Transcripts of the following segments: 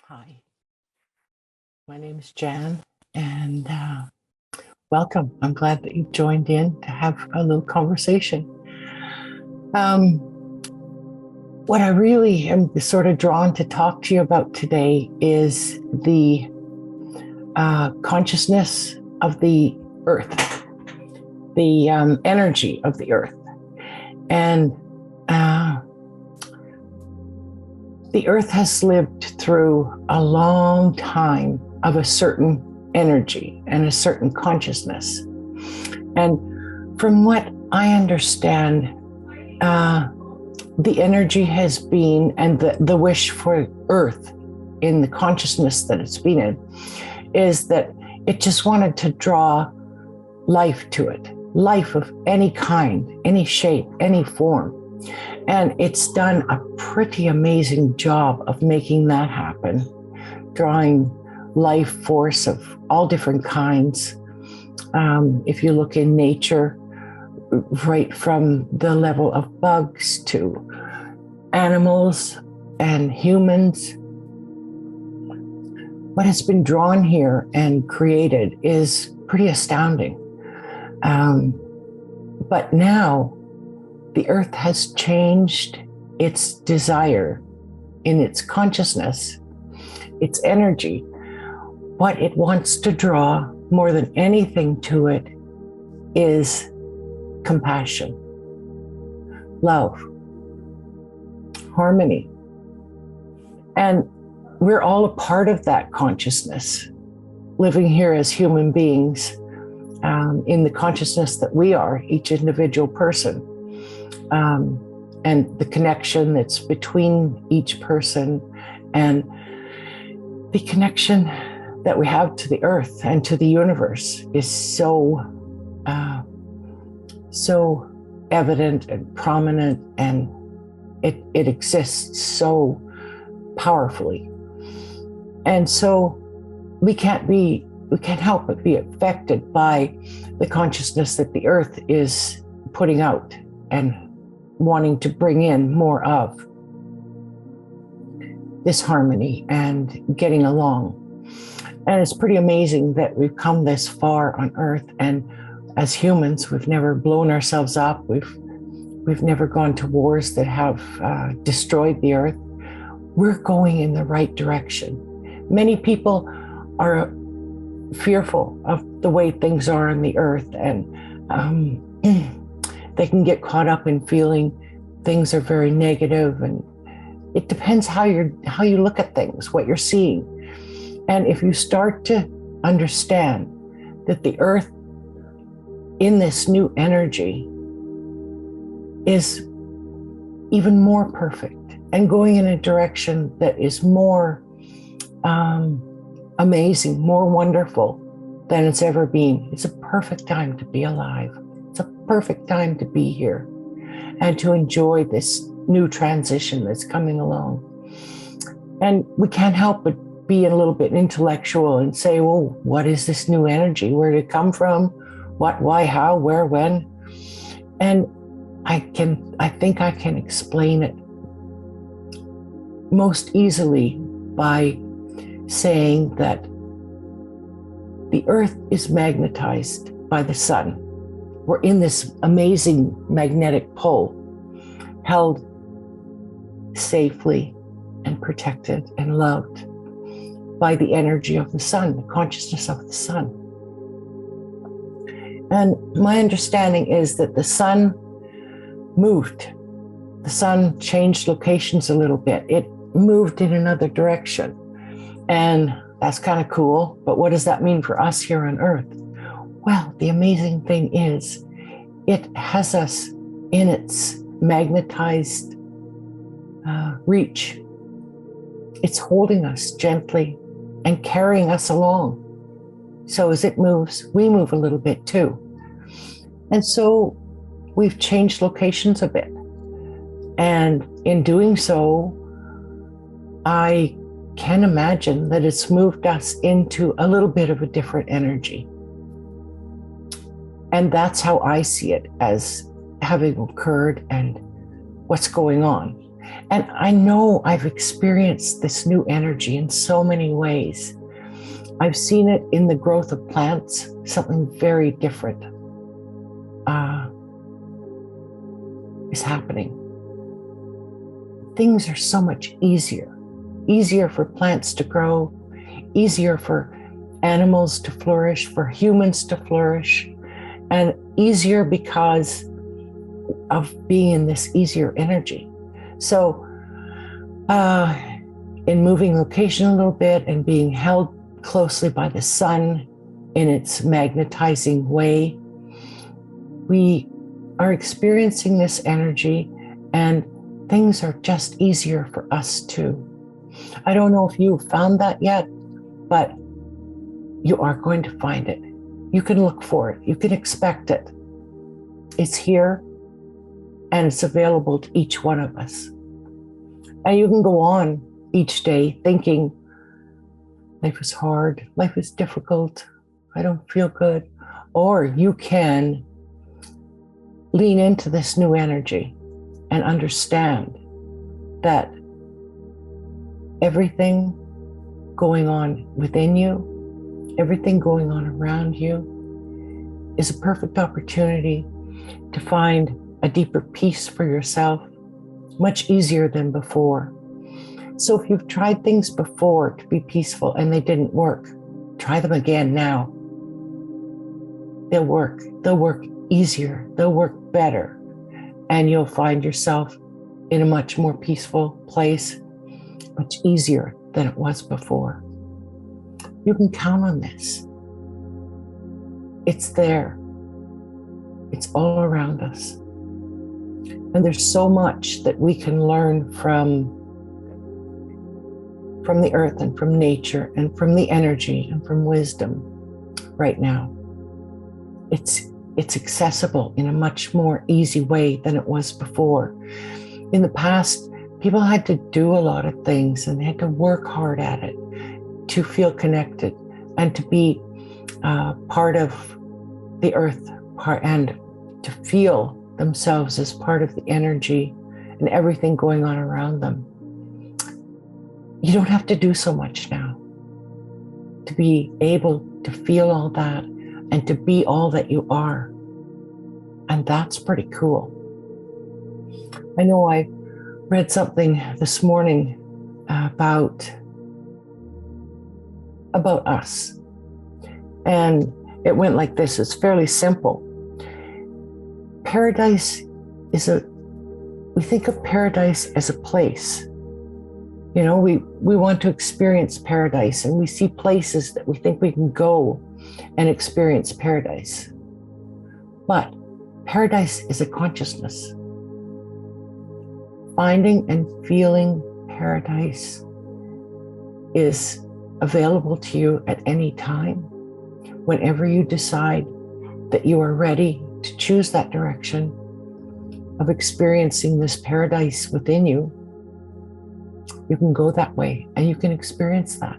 Hi, my name is Jan, and welcome. I'm glad that you've joined in to have a little conversation. What I really am sort of drawn to talk to you about today is the consciousness of the earth, the energy of the earth. And the earth has lived through a long time of a certain energy and a certain consciousness. And from what I understand, the energy has been, and the wish for earth in the consciousness that it's been in, is that it just wanted to draw life to it, life of any kind, any shape, any form. And it's done a pretty amazing job of making that happen, drawing life force of all different kinds. If you look in nature, right from the level of bugs to animals and humans, what has been drawn here and created is pretty astounding. But now the earth has changed its desire in its consciousness, its energy. What it wants to draw more than anything to it is compassion, love, harmony. And we're all a part of that consciousness, living here as human beings in the consciousness that we are, each individual person. And the connection that's between each person and the connection that we have to the earth and to the universe is so evident and prominent, and it exists so powerfully. And so we can't help but be affected by the consciousness that the earth is putting out and wanting to bring in more of this harmony and getting along. And it's pretty amazing that we've come this far on earth, and as humans, we've never blown ourselves up. We've never gone to wars that have destroyed the earth. We're going in the right direction. Many people are fearful of the way things are on the earth, and they can get caught up in feeling things are very negative, and it depends how you look at things, what you're seeing. And if you start to understand that the earth in this new energy is even more perfect and going in a direction that is more amazing, more wonderful than it's ever been, it's a perfect time to be alive. It's a perfect time to be here and to enjoy this new transition that's coming along. And we can't help but be a little bit intellectual and say, well, what is this new energy? Where did it come from? What, why, how, where, when? And I think I can explain it most easily by saying that the earth is magnetized by the sun. We're in this amazing magnetic pole, held safely and protected and loved by the energy of the sun, the consciousness of the sun. And my understanding is that the sun moved. The sun changed locations a little bit. It moved in another direction. And that's kind of cool. But what does that mean for us here on Earth? Well, the amazing thing is it has us in its magnetized reach. It's holding us gently and carrying us along. So as it moves, we move a little bit too. And so we've changed locations a bit. And in doing so, I can imagine that it's moved us into a little bit of a different energy. And that's how I see it as having occurred and what's going on. And I know I've experienced this new energy in so many ways. I've seen it in the growth of plants, something very different is happening. Things are so much easier for plants to grow, easier for animals to flourish, for humans to flourish, and easier because of being in this easier energy. So in moving location a little bit and being held closely by the sun in its magnetizing way, we are experiencing this energy, and things are just easier for us too. I don't know if you've found that yet, but you are going to find it. You can look for it. You can expect it. It's here, and it's available to each one of us. And you can go on each day thinking, life is hard, life is difficult, I don't feel good. Or you can lean into this new energy and understand that everything going on within you, everything going on around you is a perfect opportunity to find a deeper peace for yourself, much easier than before. So if you've tried things before to be peaceful and they didn't work, try them again now. They'll work easier, they'll work better, and you'll find yourself in a much more peaceful place, much easier than it was before. You can count on this. It's there. It's all around us. And there's so much that we can learn from the earth and from nature and from the energy and from wisdom right now. It's accessible in a much more easy way than it was before. In the past, people had to do a lot of things and they had to work hard at it to feel connected and to be part of the earth and to feel themselves as part of the energy and everything going on around them. You don't have to do so much now to be able to feel all that and to be all that you are. And that's pretty cool. I know I read something this morning about us. And it went like this. It's fairly simple. Paradise we think of paradise as a place. You know, we want to experience paradise, and we see places that we think we can go and experience paradise. But paradise is a consciousness. Finding and feeling paradise is available to you at any time, whenever you decide that you are ready to choose that direction of experiencing this paradise within you. You can go that way and you can experience that.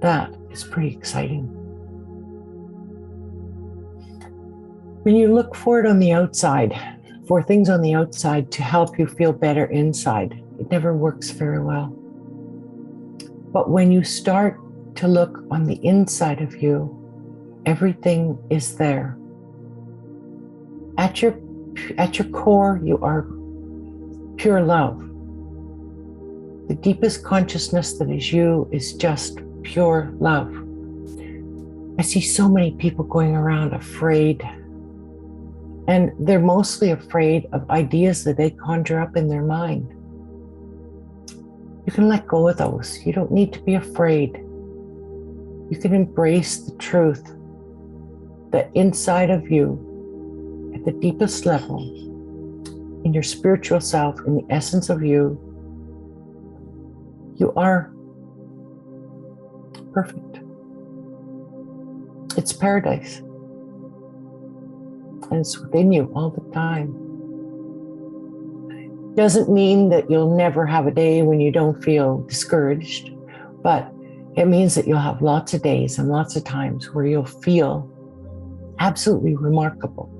That is pretty exciting. When you look for it on the outside, for things on the outside to help you feel better inside, it never works very well. But when you start to look on the inside of you, everything is there. At your core, you are pure love. The deepest consciousness that is you is just pure love. I see so many people going around afraid, and they're mostly afraid of ideas that they conjure up in their mind. You can let go of those. You don't need to be afraid. You can embrace the truth that inside of you, at the deepest level, in your spiritual self, in the essence of you, you are perfect. It's paradise. And it's within you all the time. Doesn't mean that you'll never have a day when you don't feel discouraged, but it means that you'll have lots of days and lots of times where you'll feel absolutely remarkable.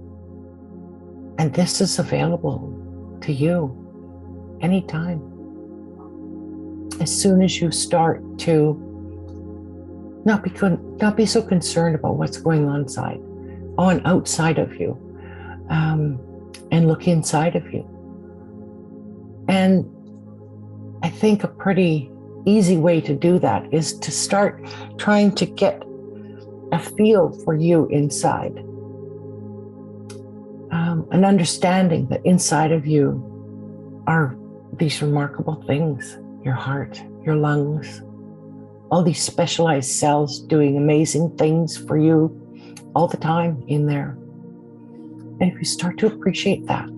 And this is available to you anytime. As soon as you start to not be so concerned about what's going on outside of you, and look inside of you. And I think a pretty easy way to do that is to start trying to get a feel for you inside. An understanding that inside of you are these remarkable things: your heart, your lungs, all these specialized cells doing amazing things for you all the time in there. And if you start to appreciate that,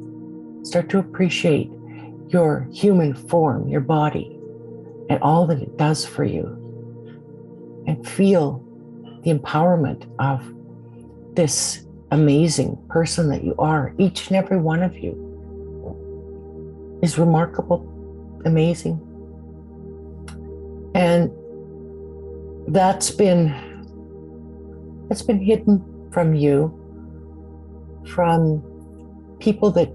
start to appreciate your human form, your body, and all that it does for you, and feel the empowerment of this amazing person that you are. Each and every one of you is remarkable, amazing. And that's been hidden from you, from people that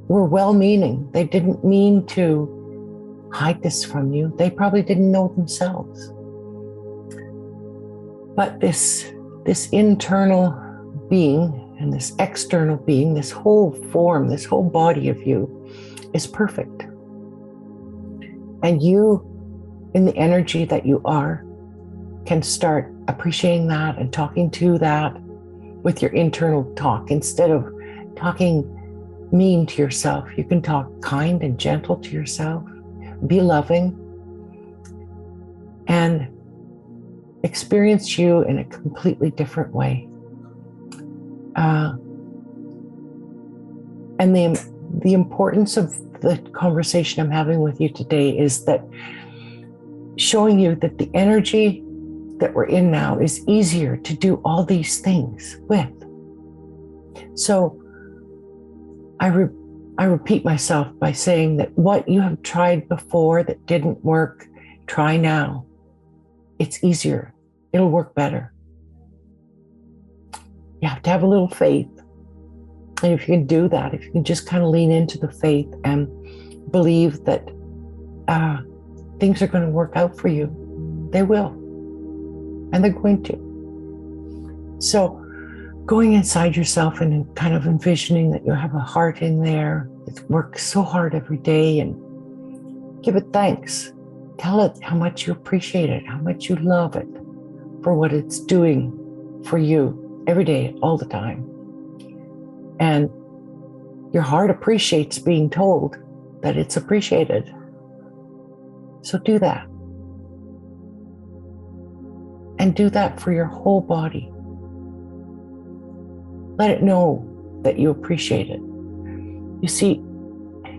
were well-meaning. They didn't mean to hide this from you. They probably didn't know themselves. But this internal being and this external being, this whole form, this whole body of you is perfect. And you, in the energy that you are, can start appreciating that and talking to that with your internal talk. Instead of talking mean to yourself, you can talk kind and gentle to yourself, be loving, and experience you in a completely different way. And the importance of the conversation I'm having with you today is that showing you that the energy that we're in now is easier to do all these things with. So I repeat myself by saying that what you have tried before that didn't work, try now. It's easier. It'll work better. You have to have a little faith. And if you can do that, if you can just kind of lean into the faith and believe that things are going to work out for you, they will. And they're going to. So going inside yourself and kind of envisioning that you have a heart in there that works so hard every day, and give it thanks. Tell it how much you appreciate it, how much you love it for what it's doing for you every day, all the time. And your heart appreciates being told that it's appreciated. So do that. And do that for your whole body. Let it know that you appreciate it. You see,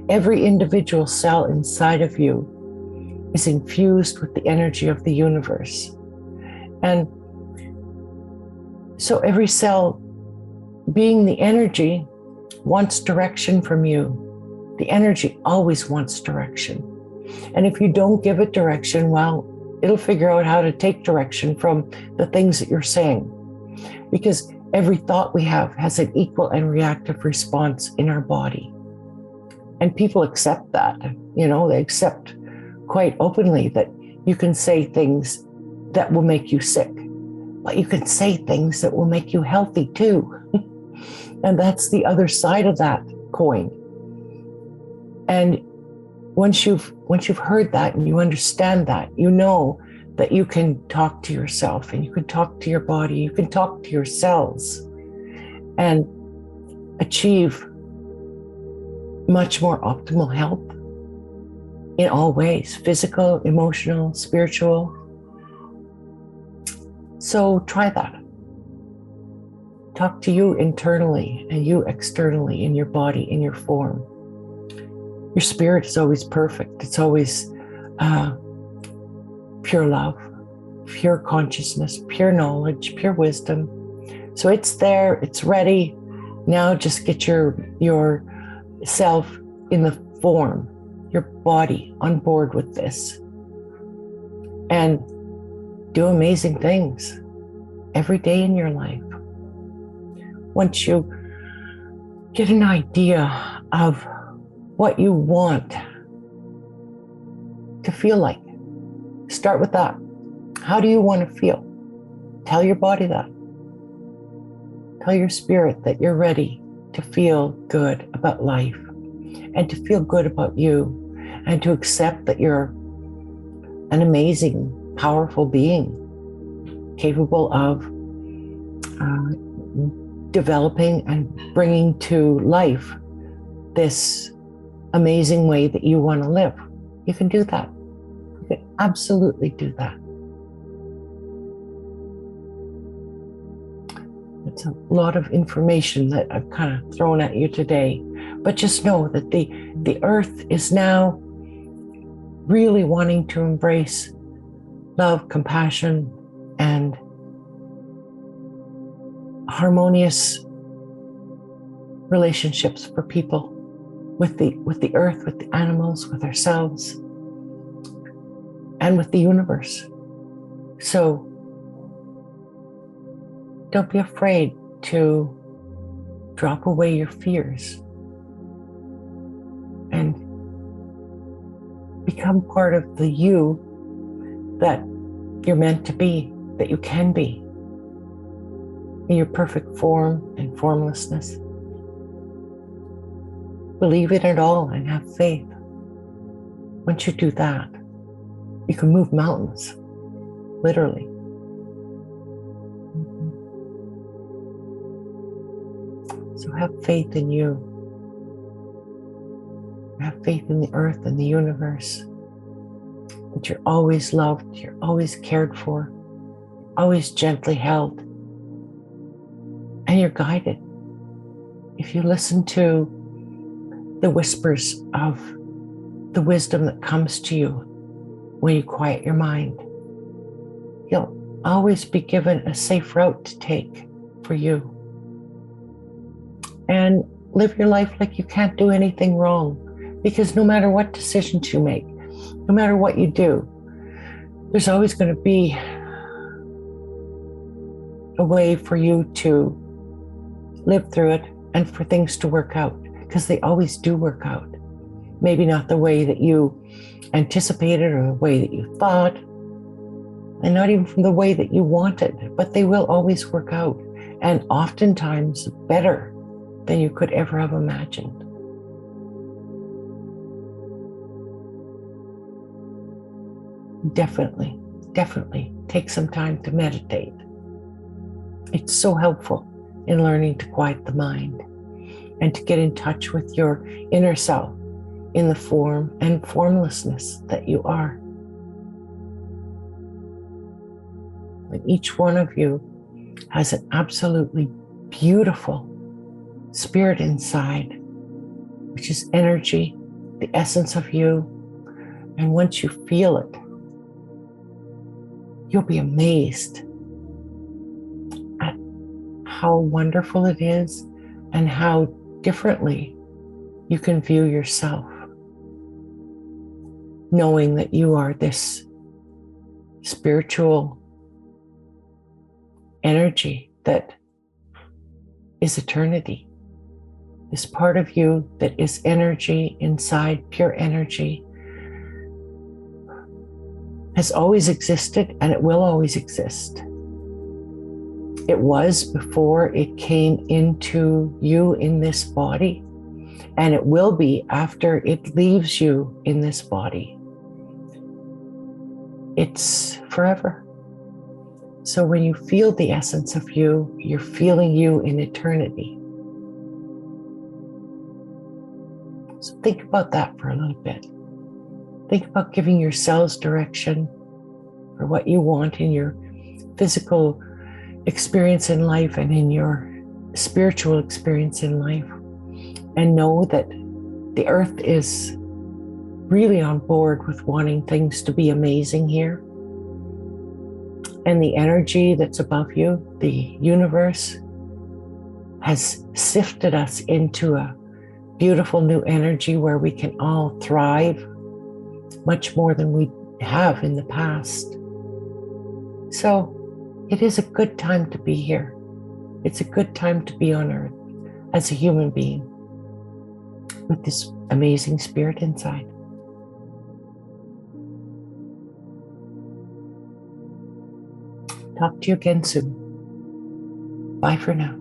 every individual cell inside of you is infused with the energy of the universe. And so every cell, being the energy, wants direction from you. The energy always wants direction. And if you don't give it direction, well, it'll figure out how to take direction from the things that you're saying. Because every thought we have has an equal and reactive response in our body. And people accept that. They accept quite openly that you can say things that will make you sick, but you can say things that will make you healthy too. And that's the other side of that coin. And once you've heard that and you understand that, you know that you can talk to yourself and you can talk to your body, you can talk to your cells and achieve much more optimal health in all ways: physical, emotional, spiritual. So try that. Talk to you internally and you externally, in your body, in your form. Your spirit is always perfect. It's always pure love, pure consciousness, pure knowledge, pure wisdom. So it's there, it's ready. Now just get yourself in the form, your body on board with this, and do amazing things every day in your life. Once you get an idea of what you want to feel like. Start with that. How do you want to feel? Tell your body that. Tell your spirit that you're ready to feel good about life and to feel good about you and to accept that you're an amazing, powerful being capable of developing and bringing to life this amazing way that you want to live. You can do that. You can absolutely do that. It's a lot of information that I've kind of thrown at you today, but just know that the earth is now really wanting to embrace love, compassion, and harmonious relationships for people with the earth, with the animals, with ourselves, and with the universe. So don't be afraid to drop away your fears and become part of the you that you're meant to be, that you can be, in your perfect form and formlessness. Believe in it all and have faith. Once you do that, you can move mountains, literally. So have faith in you. Have faith in the earth and the universe, that you're always loved, you're always cared for, always gently held, and you're guided. If you listen to the whispers of the wisdom that comes to you when you quiet your mind, you'll always be given a safe route to take for you. And live your life like you can't do anything wrong, because no matter what decisions you make, no matter what you do, there's always going to be a way for you to live through it and for things to work out, because they always do work out. Maybe not the way that you anticipated or the way that you thought, and not even from the way that you wanted, but they will always work out, and oftentimes better than you could ever have imagined. Definitely take some time to meditate. It's so helpful in learning to quiet the mind and to get in touch with your inner self in the form and formlessness that you are. And each one of you has an absolutely beautiful spirit inside, which is energy, the essence of you. And once you feel it, you'll be amazed at how wonderful it is and how differently you can view yourself, knowing that you are this spiritual energy that is eternity. This part of you that is energy inside, pure energy, has always existed and it will always exist. It was before it came into you in this body, and it will be after it leaves you in this body. It's forever. So when you feel the essence of you, you're feeling you in eternity. So think about that for a little bit. Think about giving yourselves direction for what you want in your physical experience in life and in your spiritual experience in life. And know that the earth is really on board with wanting things to be amazing here. And the energy that's above you, the universe, has sifted us into a beautiful new energy where we can all thrive much more than we have in the past. So it is a good time to be here. It's a good time to be on Earth as a human being. with this amazing spirit inside. Talk to you again soon. Bye for now.